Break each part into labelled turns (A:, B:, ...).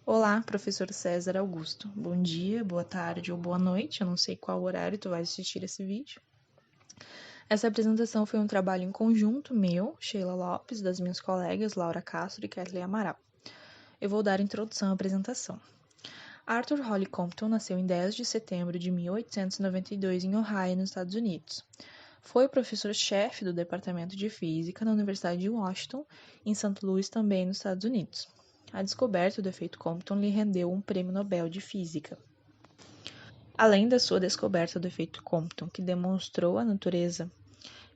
A: Olá, professor César Augusto. Bom dia, boa tarde ou boa noite. Eu não sei qual horário tu vai assistir esse vídeo. Essa apresentação foi um trabalho em conjunto meu, Sheila Lopes, das minhas colegas Laura Castro e Kathleen Amaral. Eu vou dar introdução à apresentação. Arthur Holly Compton nasceu em 10 de setembro de 1892 em Ohio, nos Estados Unidos. Foi professor-chefe do Departamento de Física na Universidade de Washington, em St. Louis, também nos Estados Unidos. A descoberta do efeito Compton lhe rendeu um prêmio Nobel de Física. Além da sua descoberta do efeito Compton, que demonstrou a natureza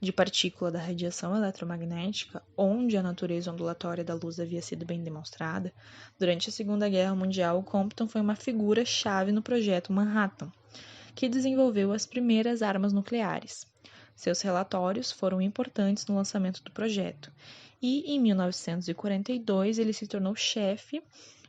A: de partícula da radiação eletromagnética, onde a natureza ondulatória da luz havia sido bem demonstrada, durante a Segunda Guerra Mundial, Compton foi uma figura-chave no projeto Manhattan, que desenvolveu as primeiras armas nucleares. Seus relatórios foram importantes no lançamento do projeto, e em 1942 ele se tornou chefe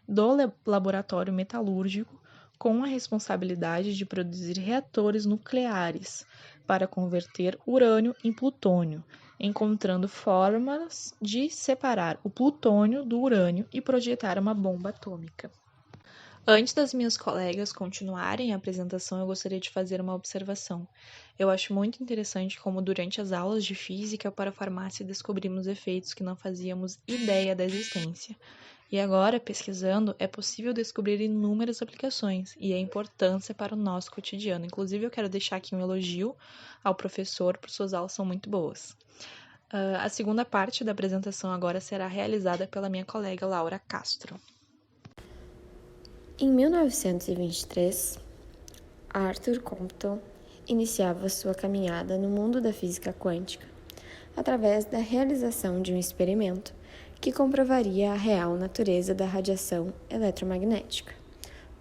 A: do laboratório metalúrgico com a responsabilidade de produzir reatores nucleares para converter urânio em plutônio, encontrando formas de separar o plutônio do urânio e projetar uma bomba atômica. Antes das minhas colegas continuarem a apresentação, eu gostaria de fazer uma observação. Eu acho muito interessante como durante as aulas de física para a farmácia descobrimos efeitos que não fazíamos ideia da existência. E agora, pesquisando, é possível descobrir inúmeras aplicações e a importância para o nosso cotidiano. Inclusive, eu quero deixar aqui um elogio ao professor, por suas aulas são muito boas. A segunda parte da apresentação agora será realizada pela minha colega Laura Castro.
B: Em 1923, Arthur Compton iniciava sua caminhada no mundo da física quântica através da realização de um experimento que comprovaria a real natureza da radiação eletromagnética,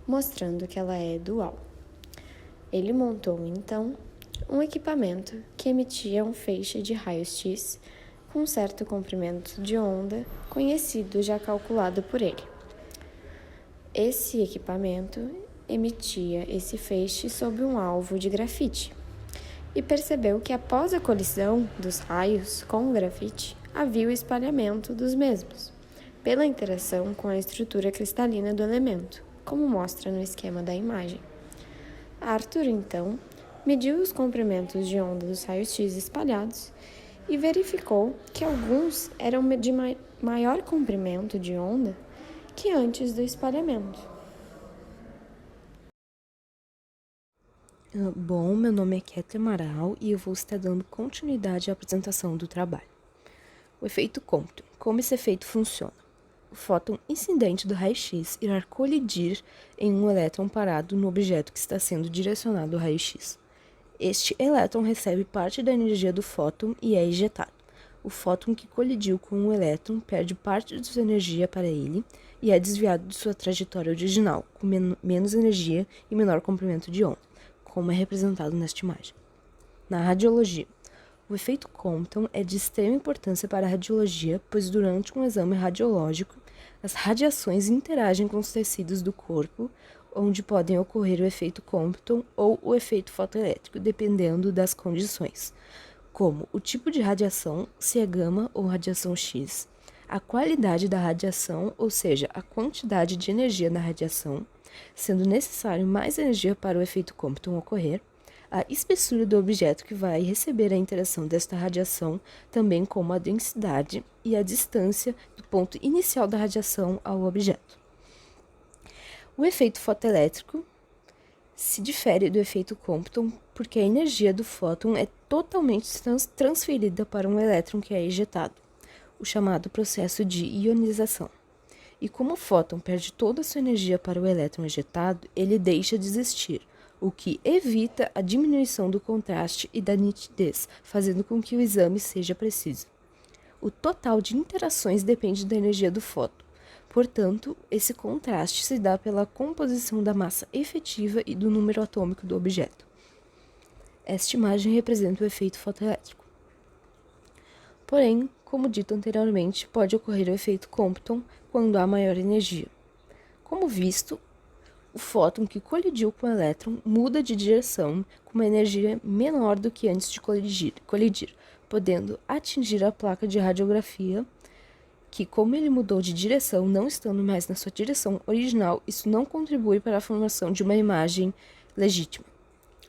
B: mostrando que ela é dual. Ele montou, então, um equipamento que emitia um feixe de raios-x com certo comprimento de onda conhecido já calculado por ele. Esse equipamento emitia esse feixe sob um alvo de grafite e percebeu que após a colisão dos raios com o grafite, havia o espalhamento dos mesmos, pela interação com a estrutura cristalina do elemento, como mostra no esquema da imagem. Arthur, então, mediu os comprimentos de onda dos raios-x espalhados e verificou que alguns eram de maior comprimento de onda que antes do espalhamento.
C: Bom, meu nome é Kathleen Amaral e eu vou estar dando continuidade à apresentação do trabalho. O efeito Compton. Como esse efeito funciona? O fóton incidente do raio-x irá colidir em um elétron parado no objeto que está sendo direcionado ao raio-x. Este elétron recebe parte da energia do fóton e é ejetado. O fóton que colidiu com o elétron perde parte de sua energia para ele e é desviado de sua trajetória original, com menos energia e menor comprimento de onda, como é representado nesta imagem. Na radiologia, o efeito Compton é de extrema importância para a radiologia, pois durante um exame radiológico, as radiações interagem com os tecidos do corpo, onde podem ocorrer o efeito Compton ou o efeito fotoelétrico, dependendo das condições, como o tipo de radiação, se é gama ou radiação X, a qualidade da radiação, ou seja, a quantidade de energia na radiação, sendo necessário mais energia para o efeito Compton ocorrer, a espessura do objeto que vai receber a interação desta radiação, também como a densidade e a distância do ponto inicial da radiação ao objeto. O efeito fotoelétrico se difere do efeito Compton porque a energia do fóton é totalmente transferida para um elétron que é ejetado, o chamado processo de ionização. E como o fóton perde toda a sua energia para o elétron ejetado, ele deixa de existir, o que evita a diminuição do contraste e da nitidez, fazendo com que o exame seja preciso. O total de interações depende da energia do fóton. Portanto, esse contraste se dá pela composição da massa efetiva e do número atômico do objeto. Esta imagem representa o efeito fotoelétrico. Porém, como dito anteriormente, pode ocorrer o efeito Compton quando há maior energia. Como visto, o fóton que colidiu com o elétron muda de direção com uma energia menor do que antes de colidir, podendo atingir a placa de radiografia que, como ele mudou de direção, não estando mais na sua direção original, isso não contribui para a formação de uma imagem legítima.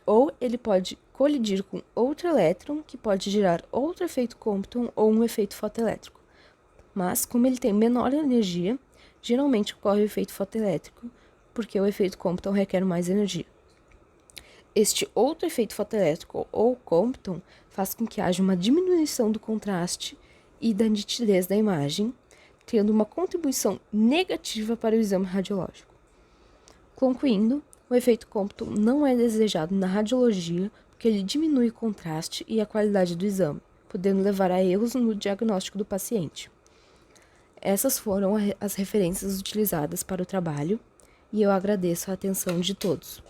C: Ou ele pode colidir com outro elétron, que pode gerar outro efeito Compton ou um efeito fotoelétrico. Mas, como ele tem menor energia, geralmente ocorre o efeito fotoelétrico, porque o efeito Compton requer mais energia. Este outro efeito fotoelétrico, ou Compton, faz com que haja uma diminuição do contraste e da nitidez da imagem, tendo uma contribuição negativa para o exame radiológico. Concluindo, o efeito Compton não é desejado na radiologia porque ele diminui o contraste e a qualidade do exame, podendo levar a erros no diagnóstico do paciente. Essas foram as referências utilizadas para o trabalho e eu agradeço a atenção de todos.